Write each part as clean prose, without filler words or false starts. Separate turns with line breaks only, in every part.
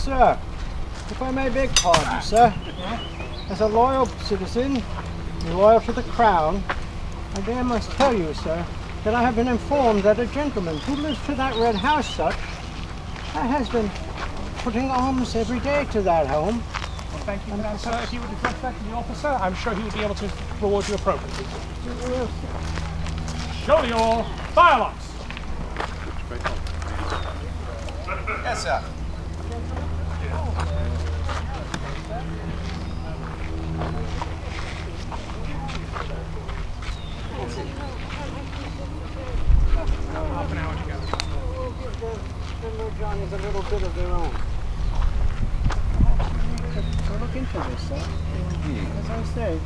Sir, if I may beg pardon, sir, as a loyal citizen, loyal to the crown, I dare must tell you, sir, that I have been informed that a gentleman who lives to that red house, sir, has been putting alms every day to that home.
Well, thank you for that, sir. If you would address that to the officer, I'm sure he would be able to reward you appropriately. Show your firearms.
Yes, sir.
Half an hour to go.
We'll give the little Johnnies a little bit of their own. So look into this, sir. As I say,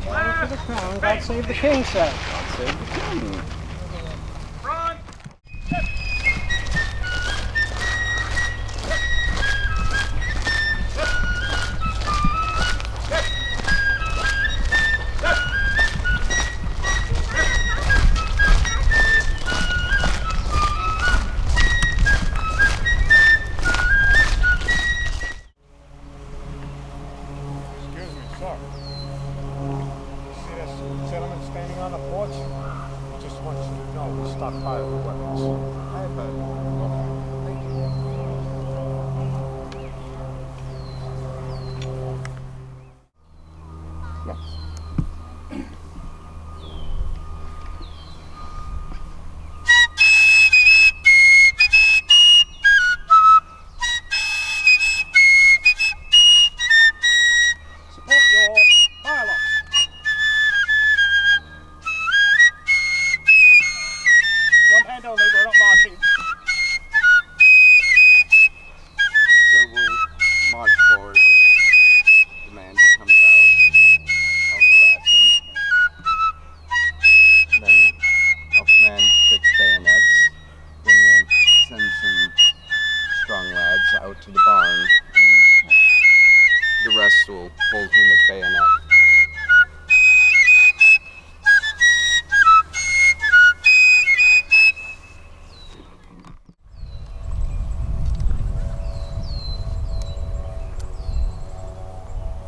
loyal to the crown, God save the king, sir.
God save the king.
Front.
Will hold him at bayonet.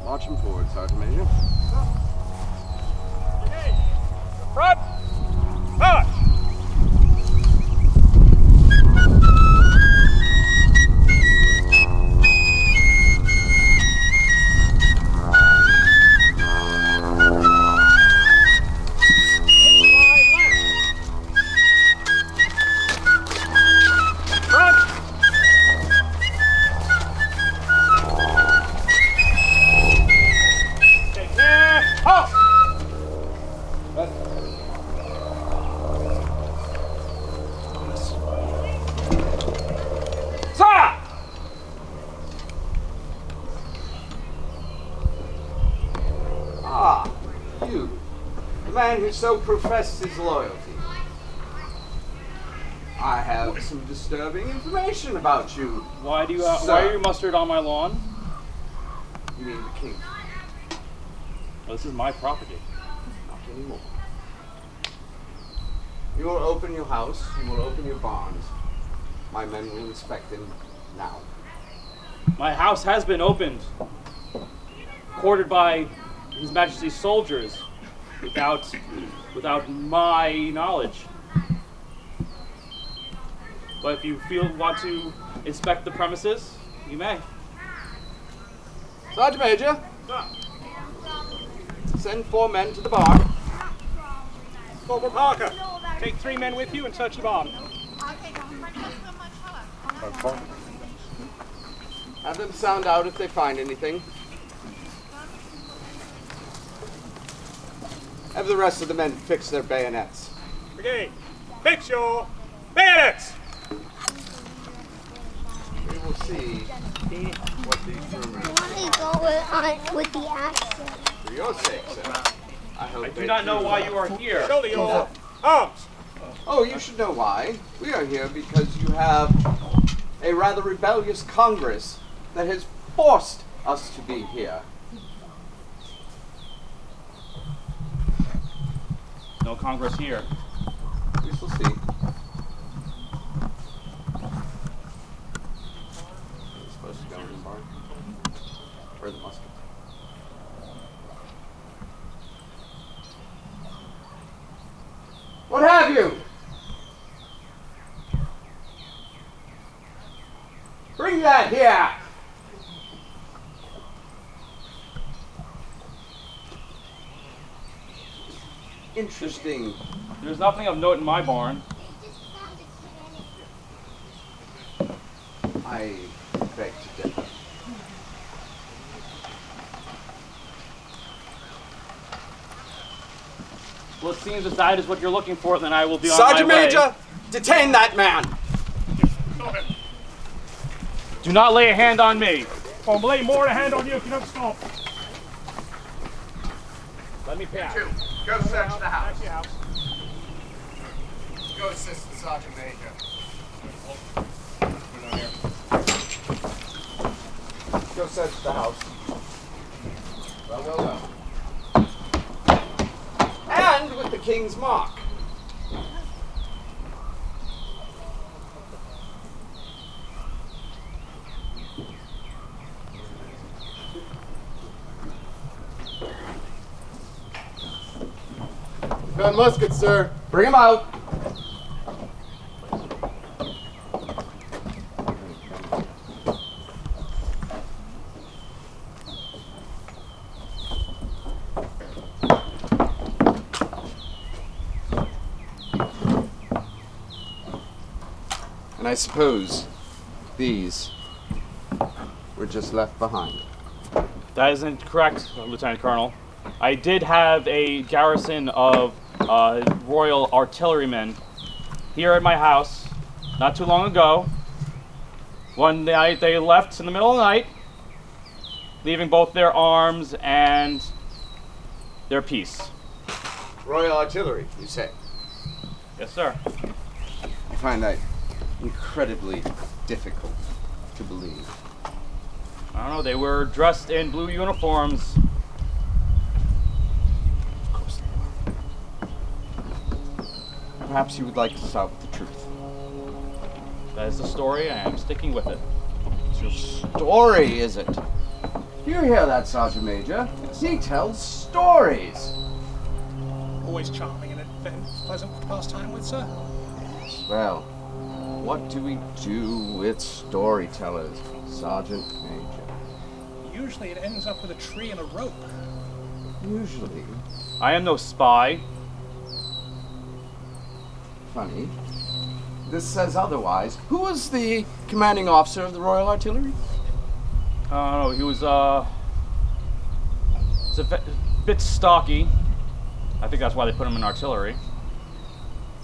March him forward, Sergeant Major.
Okay. Front. March.
Who so professed his loyalty. I have some disturbing information about you.
Why are you mustered on my lawn?
You mean the king?
Well, this is my property.
Not anymore. You will open your house, you will open your barns. My men will inspect them now.
My house has been opened, quartered by His Majesty's soldiers, without my knowledge. But if you want to inspect the premises, you may.
Sergeant Major, send 4 men to the barn.
Corporal Parker, take 3 men with you and search the barn.
Have them sound out if they find anything. Have the rest of the men fix their bayonets.
Brigade, fix your bayonets!
We will see what these rumors
I want to go with the accent.
For your sake, sir. I
do not know why you are here.
Shoulder your arms!
Oh, you should know why. We are here because you have a rather rebellious Congress that has forced us to be here.
No Congress here.
We shall see. It's supposed to going as far? Or the musket? What have you? Bring that here! Interesting.
There's nothing of note in my barn.
I beg to differ.
Well, it seems as that is what you're looking for, then I will be on
Sergeant
my way.
Major, detain that man!
Do not lay a hand on me.
I'll lay more than a hand on you if you don't stop.
Let me pass.
Go search the house.
Back to your house.
Go assist the Sergeant Major. Go search the house. Well. And with the King's mark.
Found muskets, sir.
Bring him out. And I suppose these were just left behind.
That isn't correct, Lieutenant Colonel. I did have a garrison of Royal Artillerymen here at my house not too long ago. One night they left in the middle of the night, leaving both their arms and their piece.
Royal Artillery, you say?
Yes, sir.
I find that incredibly difficult to believe.
I don't know, they were dressed in blue uniforms.
Of course they are. Perhaps you would like to start with the truth.
That is the story, and I'm sticking with it.
It's your story, is it? You hear that, Sergeant Major? He tells stories.
Always charming and pleasant to pass time with, sir.
Well, what do we do with storytellers, Sergeant Major?
Usually it ends up with a tree and a rope.
Usually.
I am no spy.
Funny. This says otherwise. Who was the commanding officer of the Royal Artillery?
I don't know, he was a bit stocky. I think that's why they put him in artillery.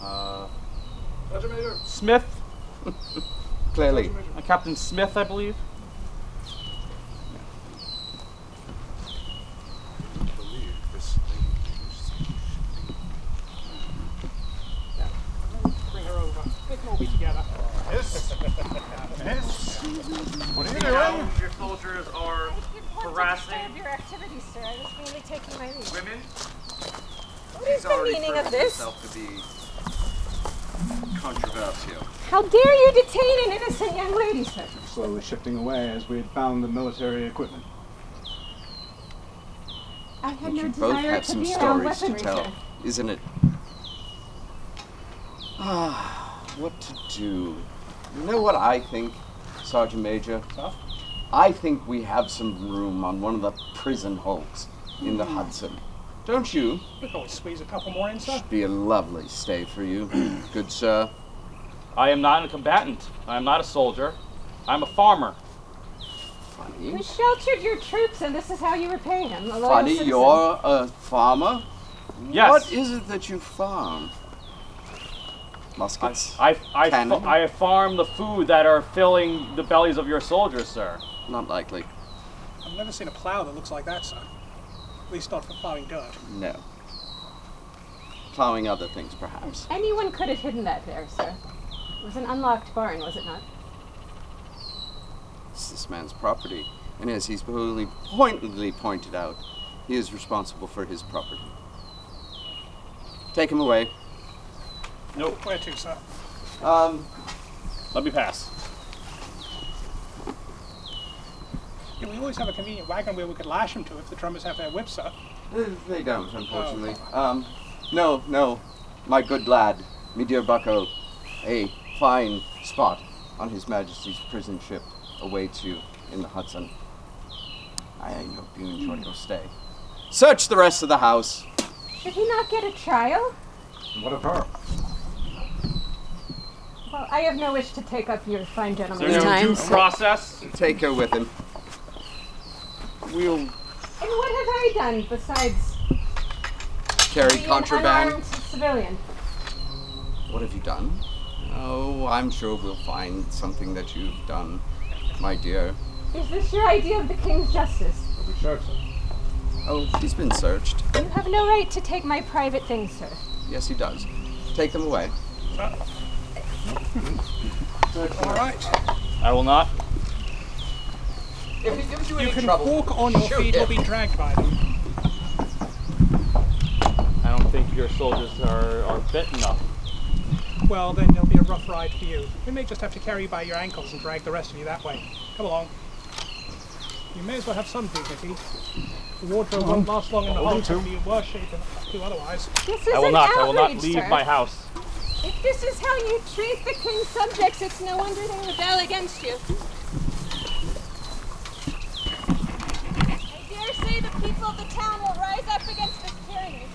Sergeant Major.
Smith?
Clearly.
Captain Smith, I believe.
Bring her over. They can all be together.
What are you doing?
Your soldiers are harassing
your activities, sir. I was merely taking my leave.
women.
What is the meaning of this?
To be controversial.
How dare you detain an innocent young lady, sir?
Slowly shifting away as we had found the military equipment.
I had
But
no
you both
desire
have
to
some
be around
stories to
weaponry,
tell,
sir.
isn't it? What to do? You know what I think, Sergeant Major?
Huh?
I think we have some room on one of the prison hulks in the Hudson. Don't you?
We can always squeeze a couple more in, sir.
Be a lovely stay for you, good sir.
I am not a combatant. I am not a soldier. I'm a farmer.
Funny.
We sheltered your troops, and this is how you repay him. A loyal
Funny,
citizen.
you're a farmer?
Yes.
What is it that you farm? Muskets? Cannon?
I farm the food that are filling the bellies of your soldiers, sir.
Not likely.
I've never seen a plow that looks like that, sir. At least not for plowing dirt.
No. Plowing other things, perhaps.
Anyone could have hidden that there, sir. It was an unlocked barn, was it not?
It's this man's property, and as he's pointedly pointed out, he is responsible for his property. Take him away.
Nope.
Where to, sir?
Let me pass.
thinking we always have a convenient wagon where we could lash him to if the drummers have their whips, sir.
They don't, unfortunately. No, my good lad, me dear bucko, a fine spot on His Majesty's prison ship awaits you in the Hudson. I hope you enjoy your stay. Search the rest of the house.
Should he not get a trial?
What of her?
Well, I have no wish to take up your fine
Is
gentleman's
there no
time.
due process?
Take her with him. We'll
And what have I done besides
carry
be an
contraband.
unarmed civilian?
What have you done? Oh, I'm sure we'll find something that you've done, my dear.
Is this your idea of the king's justice?
We search her.
Oh, he's been searched.
You have no right to take my private things, sir.
Yes, he does. Take them away.
All right.
I will not.
If he gives you
You
any
can
trouble,
walk on your
shoot
feet or
him.
be dragged by them.
I don't think your soldiers are fit enough.
Well, then there'll be a rough ride for you. We may just have to carry you by your ankles and drag the rest of you that way. Come along. You may as well have some dignity. The wardrobe won't last long in the hold to be in worse shape than do otherwise.
This is
I will
an
not.
outrage,
I will not leave
sir.
my house.
If this is how you treat the king's subjects, it's no wonder they rebel against you. I dare say the people of the town will rise up against this tyranny.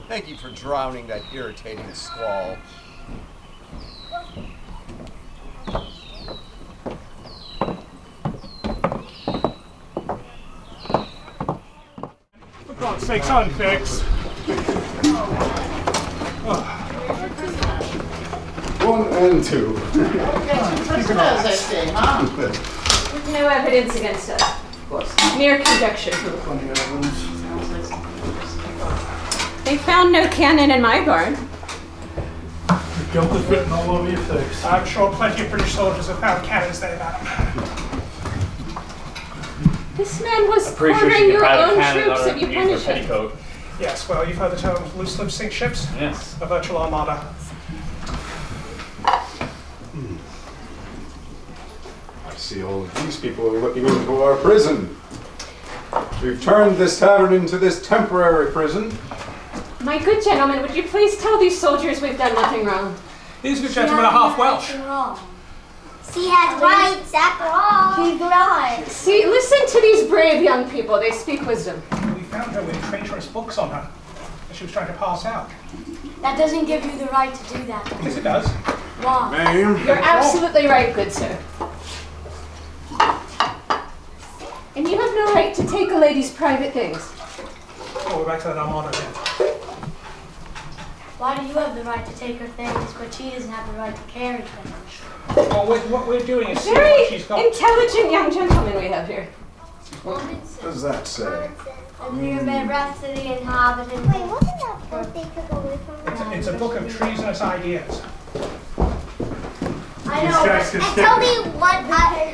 Thank you for drowning that irritating squall.
For God's sakes, unfix.
1 and 2.
With no evidence against us. Mere conjecture. They found no cannon in my barn.
Guilt is written all over your face.
I'm sure plenty of British soldiers have found cannons there, madam.
This man was
Pretty sure
ordering
she could
your
grab a
own
cannon
troops
out
if you
of
punish
her
him.
petticoat.
Yes, well, you've heard the term loose lips sink ships?
Yes.
A virtual armada.
I see all of these people are looking into our prison. We've turned this tavern into this temporary prison.
My good gentleman, would you please tell these soldiers we've done nothing wrong?
These good gentlemen are half Welsh.
She has rights after all. She's right.
See, listen to these brave young people. They speak wisdom.
We found her with traitorous books on her that she was trying to pass out.
That doesn't give you the right to do that.
Yes, it does.
Why?
Ma'am,
You're absolutely right, good sir. And you have no right to take a lady's private things.
Oh, we're back to that armada again.
Why do you have the right to take her things, but she doesn't have the right to carry things?
Well, what we're doing is seeing
Very
what she's got.
intelligent young gentleman we have here.
what does that say?
Near the rest of the inhabitants. Wait, wasn't that book they took away from
It's a book of treasonous ideas.
I know.
guys can
And
stick
tell
it.
me what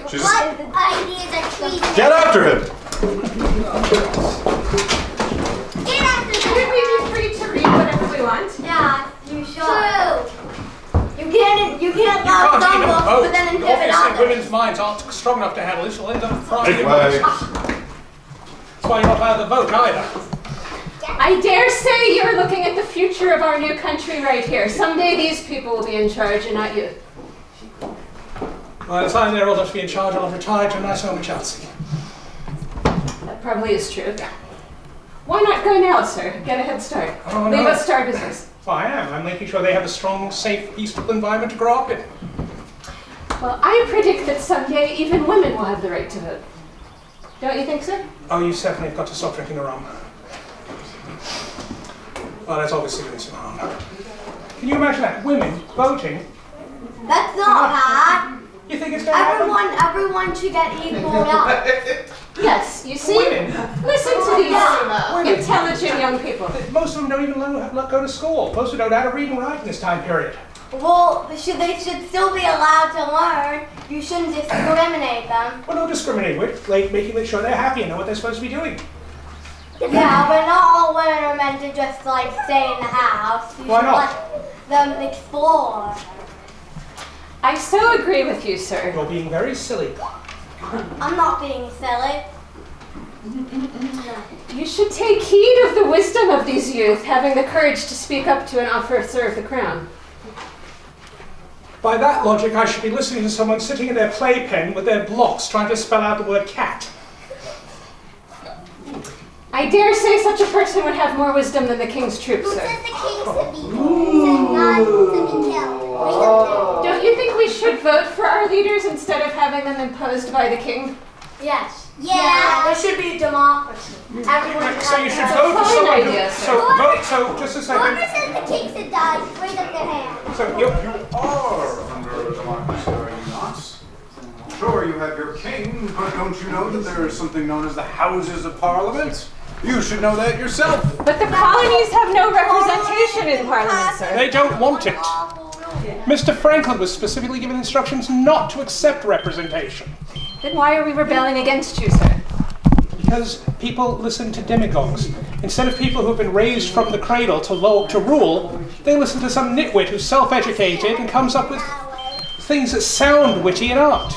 Just-
ideas are treason.
Get after him!
Get after
Should we be free to read whatever we want?
Yeah, you should. True. You can't
You
love
can't
some
even
books,
vote.
but then inhibit
Obviously,
others.
women's minds aren't strong enough to handle this. You'll end up frying your
Wait.
votes. That's why you're not allowed to vote either.
I dare say you're looking at the future of our new country right here. Someday these people will be in charge and not you.
By the time they're old enough to be in charge, I'll have retired to a nice home in Chelsea.
That probably is true. Why not go now, sir? Get a head start.
Oh,
Leave
no.
us start business.
Well, I am. I'm making sure they have a strong, safe, peaceful environment to grow up in.
Well, I predict that someday even women will have the right to vote. Don't you think so?
Oh, you certainly have got to stop drinking the rum. Well, that's obviously doing some harm. Can you imagine that? Women voting?
That's not bad.
You think it's going to happen?
Everyone should get equal up.
Yes, you see?
Women?
Listen to these
Women.
intelligent young people.
Most of them don't even go to school. Most of them don't know how to read and write in this time period.
Well, they should still be allowed to learn. You shouldn't discriminate them.
Well, don't discriminate. We're like making sure they're happy and know what they're supposed to be doing.
Yeah, but not all women are meant to just like stay in the house. You
Why
should
not?
let them explore.
I so agree with you, sir.
You're being very silly.
I'm not being silly.
You should take heed of the wisdom of these youth, having the courage to speak up to an officer of the crown.
By that logic, I should be listening to someone sitting in their playpen with their blocks trying to spell out the word cat.
I dare say such a person would have more wisdom than the king's troops,
Who
sir.
says the king should be not to be killed?
Don't you think we should vote for our leaders instead of having them imposed by the king?
Yes. Yeah. There should be a democracy. Everyone
Right, so you should
have
vote for
fine
someone who...
idea,
So just a
Whoever
second.
says the king should die, raise up their hand.
So
You are under a democracy, are you not? Sure, you have your king, but don't you know that there is something known as the Houses of Parliament? You should know that yourself.
But the colonies have no representation in Parliament, sir.
they don't want it. Mr. Franklin was specifically given instructions not to accept representation.
Then why are we rebelling against you, sir?
Because people listen to demagogues. Instead of people who have been raised from the cradle to rule, they listen to some nitwit who's self-educated and comes up with things that sound witty and art.